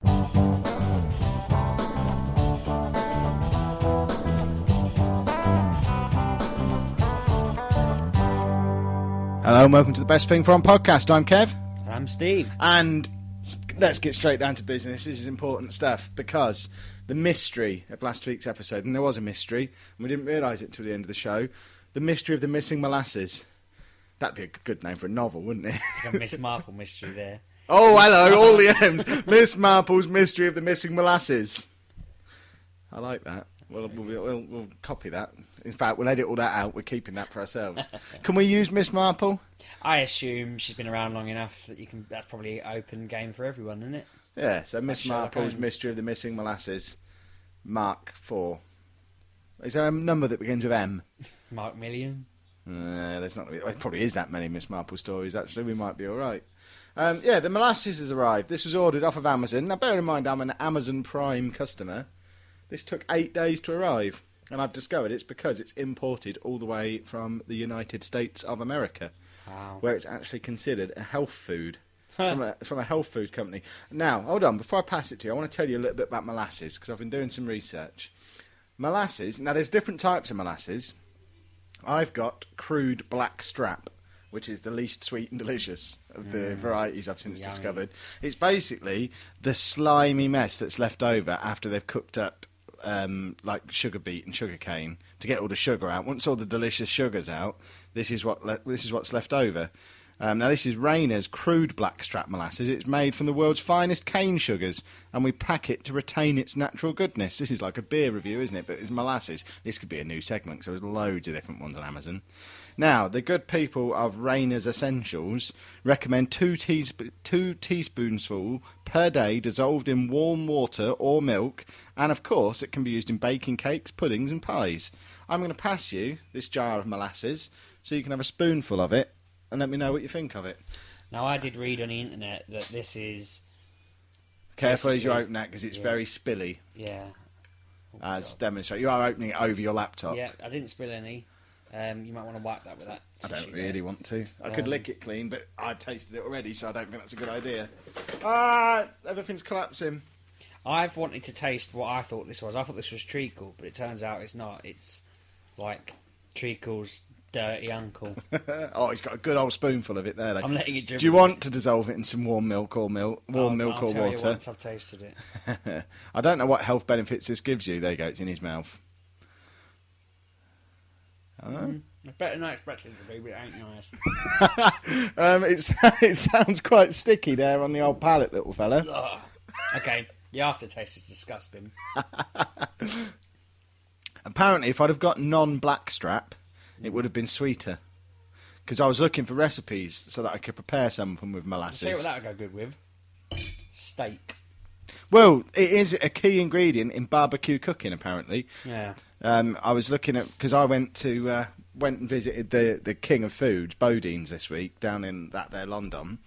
Hello and welcome to the Best Thing From podcast. I'm Kev. I'm Steve. And let's get straight down to business. This is important stuff because the mystery of last week's episode, and there was a mystery, and we didn't realise it until the end of the show, the mystery of the missing molasses. That'd be a good name for a novel, wouldn't it? It's got a Miss Marple mystery there. Oh, hello, all the M's. Miss Marple's mystery of the missing molasses. I like that. We'll copy that. In fact, we'll edit all that out. We're keeping that for ourselves. Can we use Miss Marple? I assume she's been around long enough that you can. That's probably an open game for everyone, isn't it? Yeah, so Miss Marple's mystery of the missing molasses, Mark 4. Is there a number that begins with M? Mark Million? There's not. There probably is that many Miss Marple stories, actually. We might be all right. Yeah, the molasses has arrived. This was ordered off of Amazon. Now, bear in mind, I'm an Amazon Prime customer. This took 8 days to arrive. And I've discovered it's because it's imported all the way from the United States of America. Wow. Where it's actually considered a health food. from a health food company. Now, hold on. Before I pass it to you, I want to tell you a little bit about molasses, because I've been doing some research. Molasses, now there's different types of molasses. I've got crude black strap, which is the least sweet and delicious of the varieties I've since discovered. It's basically the slimy mess that's left over after they've cooked up like sugar beet and sugar cane to get all the sugar out. Once all the delicious sugar's out, this is what's left over. Now this is Rayner's crude blackstrap molasses. It's made from the world's finest cane sugars, and we pack it to retain its natural goodness. This is like a beer review, isn't it? But it's molasses. This could be a new segment, so there's loads of different ones on Amazon. Now, the good people of Rayner's Essentials recommend 2 teaspoonsful per day dissolved in warm water or milk, and of course it can be used in baking cakes, puddings and pies. I'm going to pass you this jar of molasses so you can have a spoonful of it and let me know what you think of it. Now, I did read on the internet that this is... Careful as you open that because it's very spilly. Yeah. As demonstrated. You are opening it over your laptop. Yeah, I didn't spill any. You might want to wipe that with that. I don't really want to. I could lick it clean, but I've tasted it already, so I don't think that's a good idea. Everything's collapsing. I've wanted to taste what I thought this was. I thought this was treacle, but it turns out it's not. It's like treacle's dirty uncle. Oh, he's got a good old spoonful of it there. I'm letting it dribble. Do you want to dissolve it in some warm milk or I'll water? tell you once I've tasted it. I don't know what health benefits this gives you. There you go. It's in his mouth. It's better than I expected it to be, but it ain't nice. It sounds quite sticky there on the old palate, little fella. Ugh. Okay, the aftertaste is disgusting. Apparently, if I'd have got non-blackstrap, it would have been sweeter. Because I was looking for recipes so that I could prepare something with molasses. I'll tell you what that would go good with. Steak. Well, it is a key ingredient in barbecue cooking, apparently. Yeah. I was looking at... Because I went and visited the king of food, Bodine's, this week, down in that there London,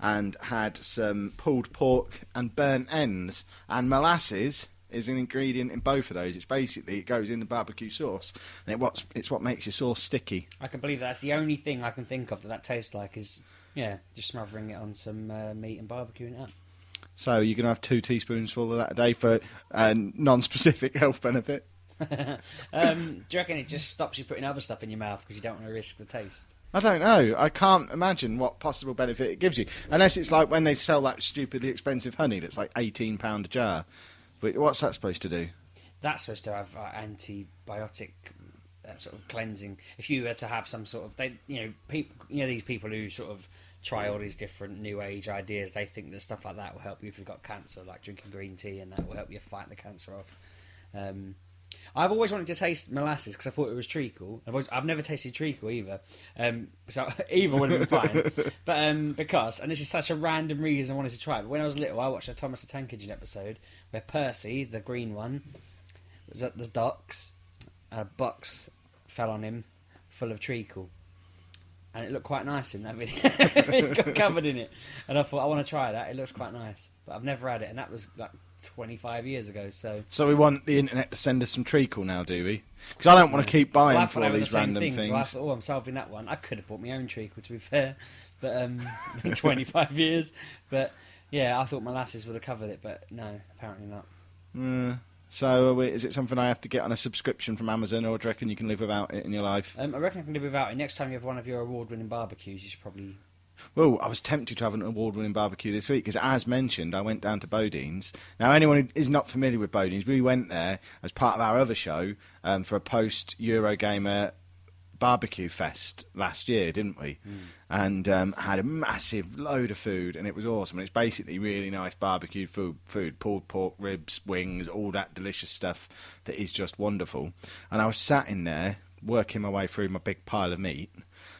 and had some pulled pork and burnt ends. And molasses is an ingredient in both of those. It's basically, it goes in the barbecue sauce, and it's what makes your sauce sticky. I can believe that's the only thing I can think of that tastes like is, just smothering it on some meat and barbecuing it up. So you're going to have 2 teaspoonsful of that a day for non-specific health benefit? Do you reckon it just stops you putting other stuff in your mouth because you don't want to risk the taste? I don't know. I can't imagine what possible benefit it gives you. Unless it's like when they sell that stupidly expensive honey that's like £18 a jar. But what's that supposed to do? That's supposed to have antibiotic sort of cleansing. If you were to have some sort of... these people who sort of try all these different new age ideas, they think that stuff like that will help you if you've got cancer, like drinking green tea, and that will help you fight the cancer off. I've always wanted to taste molasses because I thought it was treacle. I've never tasted treacle either, so either would have been fine. But because, and this is such a random reason I wanted to try it. But when I was little, I watched a Thomas the Tank Engine episode where Percy, the green one, was at the docks. A box fell on him full of treacle, and it looked quite nice in that video. It got covered in it, and I thought I want to try that. It looks quite nice, but I've never had it, and that was like 25 years ago. So we want the internet to send us some treacle now, do we? Because I don't want to keep buying for all these random things. So I thought, I'm solving that one. I could have bought my own treacle, to be fair, but 25 years. But Yeah, I thought molasses would have covered it, but no, apparently not. So is it something I have to get on a subscription from Amazon, or do you reckon you can live without it in your life? I reckon I can live without it. Next time you have one of your award-winning barbecues, you should probably... Well, I was tempted to have an award-winning barbecue this week because, as mentioned, I went down to Bodine's. Now, anyone who is not familiar with Bodine's, we went there as part of our other show for a post-Eurogamer barbecue fest last year, didn't we? And had a massive load of food, and it was awesome. And it's basically really nice barbecue food, pulled pork, ribs, wings, all that delicious stuff that is just wonderful. And I was sat in there working my way through my big pile of meat,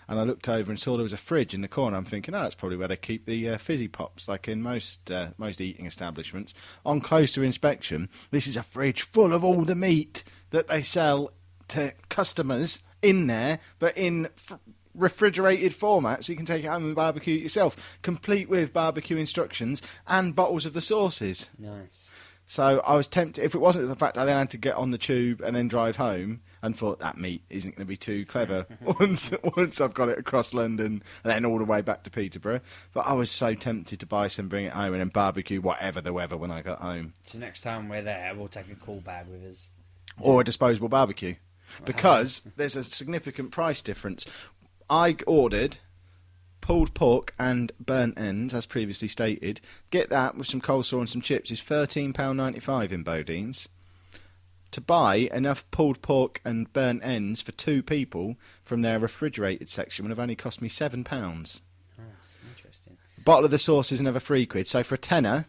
and I looked over and saw there was a fridge in the corner. I'm thinking, oh, that's probably where they keep the fizzy pops, like in most eating establishments. On closer inspection, this is a fridge full of all the meat that they sell to customers in there, but in refrigerated format, so you can take it home and barbecue it yourself, complete with barbecue instructions and bottles of the sauces. Nice. So I was tempted, if it wasn't for the fact I then had to get on the tube and then drive home, and thought that meat isn't going to be too clever once I've got it across London and then all the way back to Peterborough. But I was so tempted to buy some, bring it home, and then barbecue whatever the weather when I got home. So next time we're there, we'll take a cool bag with us. Or a disposable barbecue. Because there's a significant price difference. I ordered pulled pork and burnt ends, as previously stated. Get that with some coleslaw and some chips is £13.95 in Bodine's. To buy enough pulled pork and burnt ends for 2 people from their refrigerated section would have only cost me £7. That's interesting. A bottle of the sauce is another £3. So for a tenner,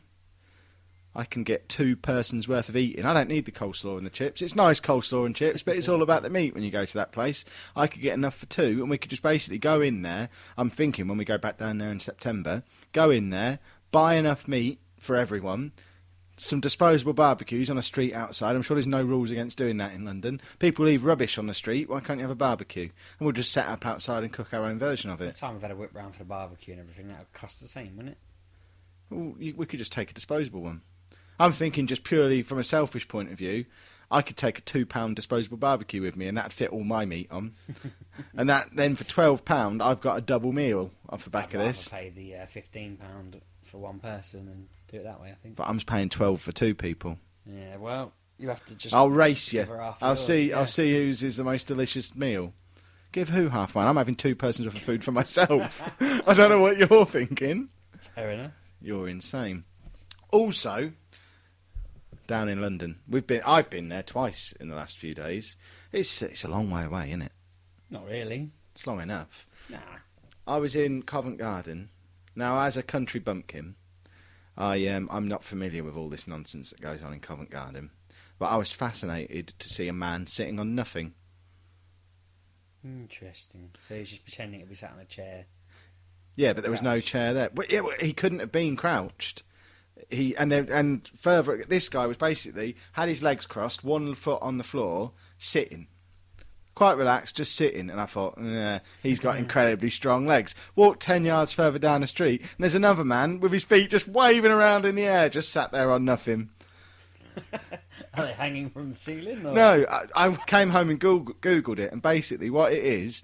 I can get 2 persons worth of eating. I don't need the coleslaw and the chips. It's nice coleslaw and chips, but it's all about the meat when you go to that place. I could get enough for 2, and we could just basically go in there. I'm thinking when we go back down there in September, go in there, buy enough meat for everyone, some disposable barbecues on a street outside. I'm sure there's no rules against doing that in London. People leave rubbish on the street. Why can't you have a barbecue? And we'll just set up outside and cook our own version of By it. the time we've had a whip round for the barbecue and everything, that would cost the same, wouldn't it? Well, we could just take a disposable one. I'm thinking just purely from a selfish point of view, I could take a £2 disposable barbecue with me, and that'd fit all my meat on. And that then for £12, I've got a double meal off the back of this. I'd pay the £15 for one person and do it that way, I think. But I'm paying 12 for 2 people. Yeah, well, you have to just... I'll race you. I'll yours, see. yeah. I'll see whose is the most delicious meal. Give who half mine? I'm having 2 persons worth of food for myself. I don't know what you're thinking. Fair enough. You're insane. Also, down in London, I've been there twice in the last few days. It's a long way away, isn't it? Not really. It's long enough. Nah. I was in Covent Garden. Now, as a country bumpkin, I'm not familiar with all this nonsense that goes on in Covent Garden, but I was fascinated to see a man sitting on nothing. Interesting. So he's just pretending to be sat on a chair. Yeah, but there was no chair there. But yeah, he couldn't have been crouched. And further, this guy was basically had his legs crossed, 1 foot on the floor, sitting. Quite relaxed, just sitting, and I thought, he's got incredibly strong legs. Walked 10 yards further down the street, and there's another man with his feet just waving around in the air, just sat there on nothing. Are they hanging from the ceiling? Or? No, I came home and Googled it, and basically what it is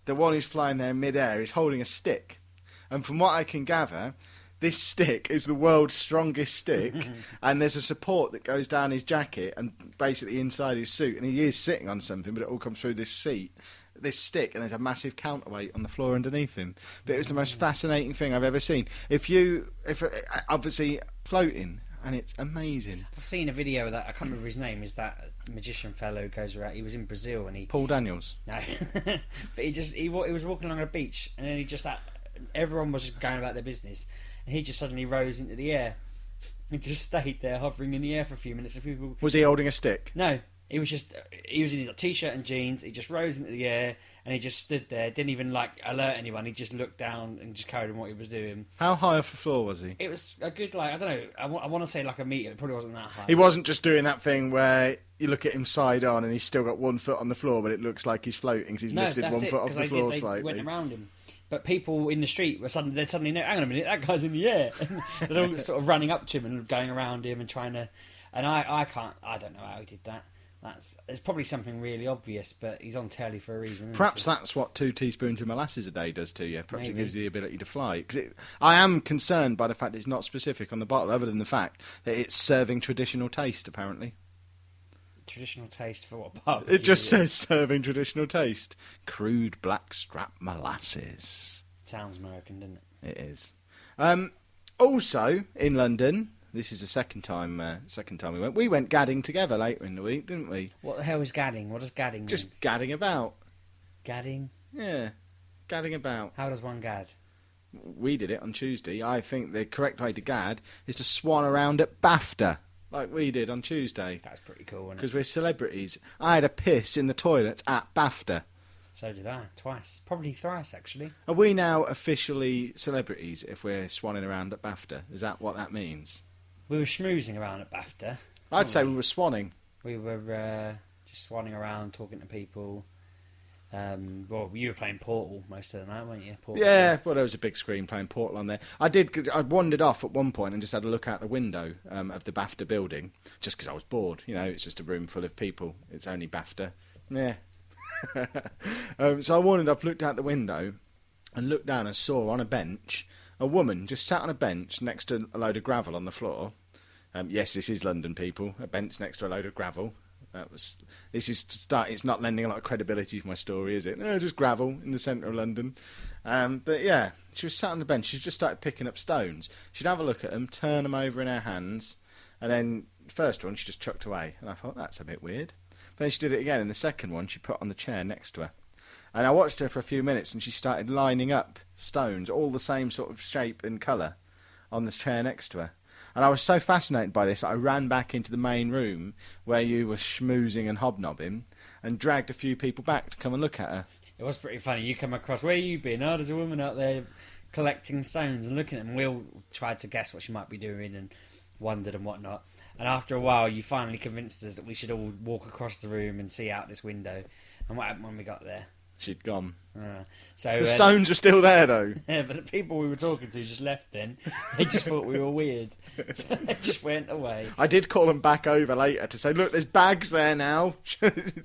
the one who's flying there in mid-air is holding a stick. And from what I can gather, this stick is the world's strongest stick, and there's a support that goes down his jacket and basically inside his suit, and he is sitting on something, but it all comes through this stick, and there's a massive counterweight on the floor underneath him. But it was the most fascinating thing I've ever seen. Obviously floating, and it's amazing. I've seen a video that I can't remember his name. Is that magician fellow who goes around? He was in Brazil, and he Paul Daniels. No, but he was walking along a beach, and then everyone was just going about their business. And he just suddenly rose into the air. He just stayed there, hovering in the air for a few minutes. Was he holding a stick? No, he was in a t-shirt and jeans. He just rose into the air, and he just stood there. Didn't even alert anyone. He just looked down and just carried on what he was doing. How high off the floor was he? It was a good I don't know. I want to say like a metre. It probably wasn't that high. He wasn't just doing that thing where you look at him side on and he's still got 1 foot on the floor, but it looks like he's floating because he's lifted 1 foot off the floor slightly. They went around him. But people in the street they'd suddenly know, hang on a minute, that guy's in the air. And they're all sort of running up to him and going around him and trying to... And I don't know how he did that. It's probably something really obvious, but he's on telly for a reason. Isn't Perhaps he? that's what 2 teaspoons of molasses a day does to you. Perhaps Maybe. it gives you the ability to fly. I am concerned by the fact it's not specific on the bottle, other than the fact that it's serving traditional taste, apparently. Traditional taste for what barbecue? It just says serving traditional taste. Crude black strap molasses. Sounds American, doesn't it? It is. Also, in London, this is the second time we went. We went gadding together later in the week, didn't we? What the hell is gadding? What does gadding mean? Just gadding about. Gadding? Yeah, gadding about. How does one gad? We did it on Tuesday. I think the correct way to gad is to swan around at BAFTA, like we did on Tuesday. That's pretty cool, isn't it? Because we're celebrities. I had a piss in the toilets at BAFTA. So did I. Twice. Probably thrice, actually. Are we now officially celebrities if we're swanning around at BAFTA? Is that what that means? We were schmoozing around at BAFTA. I'd say we were swanning. We were just swanning around, talking to people. Well, you were playing Portal most of the night, weren't you? Portal. Yeah, well, there was a big screen playing Portal on there. I wandered off at one point and just had a look out the window of the BAFTA building, just because I was bored. You know, it's just a room full of people. It's only BAFTA. Yeah. So I wandered up, looked out the window, and looked down and saw on a bench a woman just sat on a bench next to a load of gravel on the floor. Yes, this is London, people. A bench next to a load of gravel. It's not lending a lot of credibility to my story, is it? No, just gravel in the centre of London. But yeah, she was sat on the bench. She just started picking up stones. She'd have a look at them, turn them over in her hands, and then the first one she just chucked away. And I thought, that's a bit weird. But then she did it again, and the second one she put on the chair next to her. And I watched her for a few minutes, and she started lining up stones, all the same sort of shape and colour, on the chair next to her. And I was so fascinated by this, I ran back into the main room where you were schmoozing and hobnobbing, and dragged a few people back to come and look at her. It was pretty funny. You come across, where you been? Oh, there's a woman out there collecting stones and looking at them. We all tried to guess what she might be doing and wondered and whatnot. And after a while, you finally convinced us that we should all walk across the room and see out this window. And what happened when we got there? She'd gone. So the stones were still there, though. Yeah, but the people we were talking to just left then. They just thought we were weird. So they just went away. I did call them back over later to say, look, there's bags there now.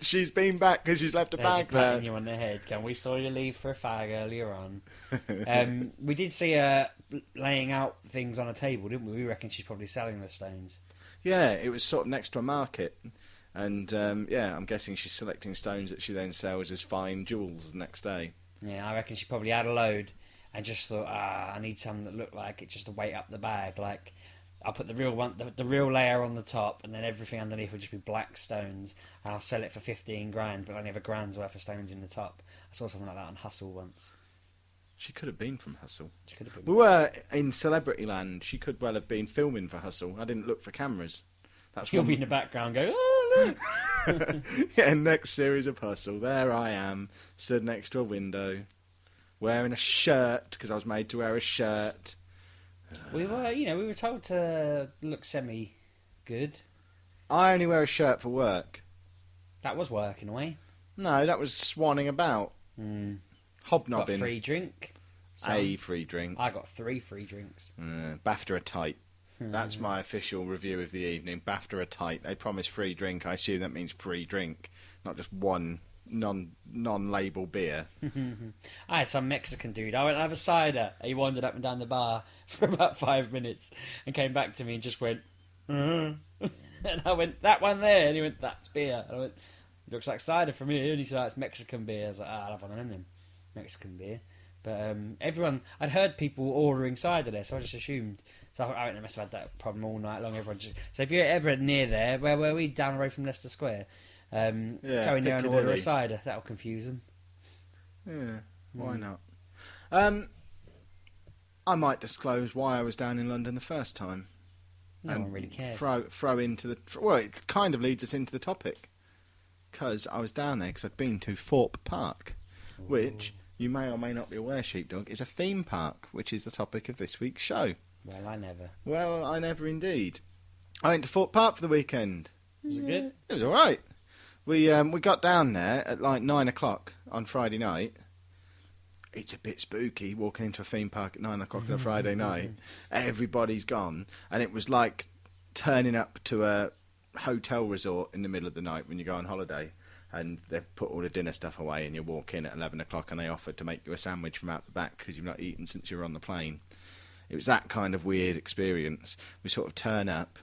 She's been back because she's left a bag there. Patting you on the head. We saw you leave for a fag earlier on. We did see her laying out things on a table, didn't we? We reckon she's probably selling the stones. Yeah, it was sort of next to a market. And, yeah, I'm guessing she's selecting stones that she then sells as fine jewels the next day. Yeah, I reckon she probably had a load and just thought, I need some that look like it just to weight up the bag. Like, I'll put the real one, the real layer on the top, and then everything underneath will just be black stones, and I'll sell it for 15 grand, but I only have a grand's worth of stones in the top. I saw something like that on Hustle once. She could have been from Hustle. She could have been. We were in Celebrity Land. She could well have been filming for Hustle. I didn't look for cameras. You'll be in the background going, oh, look! Yeah, next series of Hustle. There I am, stood next to a window, wearing a shirt, because I was made to wear a shirt. We were told to look semi-good. I only wear a shirt for work. That was work, in a way. No, that was swanning about. Hobnobbing. Got a free drink. A free drink. I got 3 free drinks. BAFTA are tight. That's my official review of the evening. BAFTA are tight. They promise free drink. I assume that means free drink, not just one non-label beer. I had some Mexican dude. I went to have a cider. He wandered up and down the bar for about 5 minutes and came back to me and just went, and I went, that one there. And he went, that's beer. And I went, it looks like cider from here. And he said, oh, it's Mexican beer. I was like, I'll have one of them then. Mexican beer. But I'd heard people ordering cider there, so I just assumed. So I reckon they must have had that problem all night long. So if you're ever near there, where were we? Down the road from Leicester Square. Go in there and order a cider. That'll confuse them. Yeah, why not? I might disclose why I was down in London the first time. No one really cares. Throw into the... Well, it kind of leads us into the topic. Because I was down there because I'd been to Thorpe Park, which... You may or may not be aware, Sheepdog, is a theme park, which is the topic of this week's show. Well, I never indeed. I went to Thorpe Park for the weekend. Was it good? It was all right. We got down there at like 9 o'clock on Friday night. It's a bit spooky walking into a theme park at 9 o'clock on a Friday night. Everybody's gone. And it was like turning up to a hotel resort in the middle of the night when you go on holiday, and they've put all the dinner stuff away, and you walk in at 11 o'clock, and they offer to make you a sandwich from out the back because you've not eaten since you were on the plane. It was that kind of weird experience. We sort of turn up,